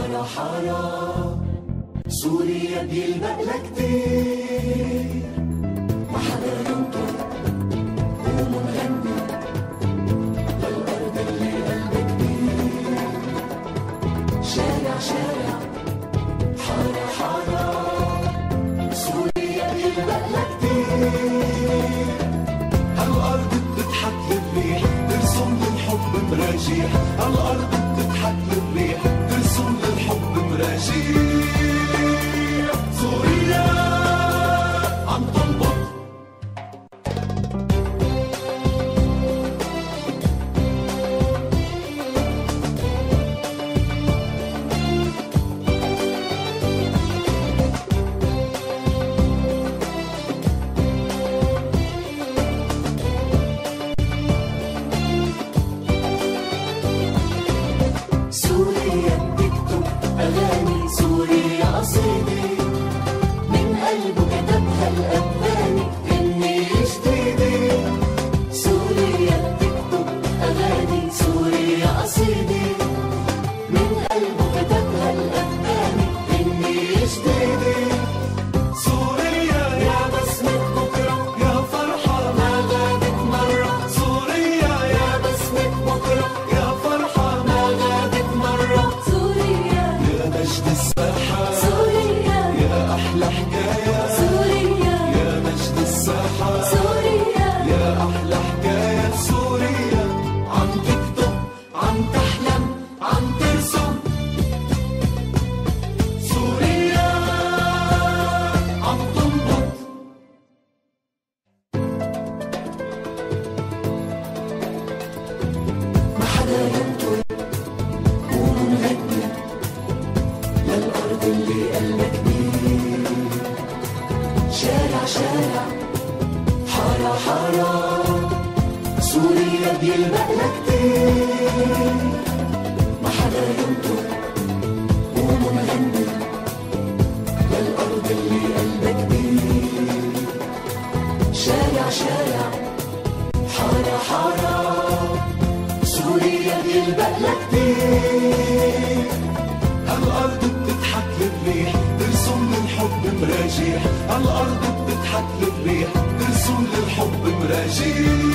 حارة حارة سوريا بيلبق لها كتير، ما حدا ينطر قوموا نغني للأرض اللي قلبها كبير. شارع شارع حارة حارة سوريا بيلبق لها كتير، هالأرض بتضحك للريح ترسم للحب مراجيح، هالأرض بتضحك للريح ترسم للحب مراجيح. سوريا عم تنبض سوريا بتكتب أغاني، سوريا قصيدة من قلبه كتبها الأباني إني جديدة. سوريا بتكتب أغاني، سوريا قصيدة من قلبه كتبها الأباني إني جديدة. سوريا يا بسمة بكرة يا فرحة ما غابت مرة، سوريا يا بسمة بكرة يا فرحة ما غابت مرة. سوريا يا مجد الساحة، سوريا يا أحلى حكاية، سوريا يا مجد الساحة، سوريا يا أحلى حكاية. سوريا عم تكتب عم تحلم عم ترسم، سوريا عم تنبض. ما حدا ينطر قوموا نغني للأرض اللي قلبها كبير. شارع شارع حارة حارة سوريا بيلبق لها كتير، ما حدا ينطر قوموا نغني للأرض اللي قلبها كبير. شارع شارع حارة حارة سوريا بيلبق لها كتير، هالأرض بتضحك للريح ترسم للحب مراجيح، هالأرض بتضحك للريح ترسم للحب مراجيح.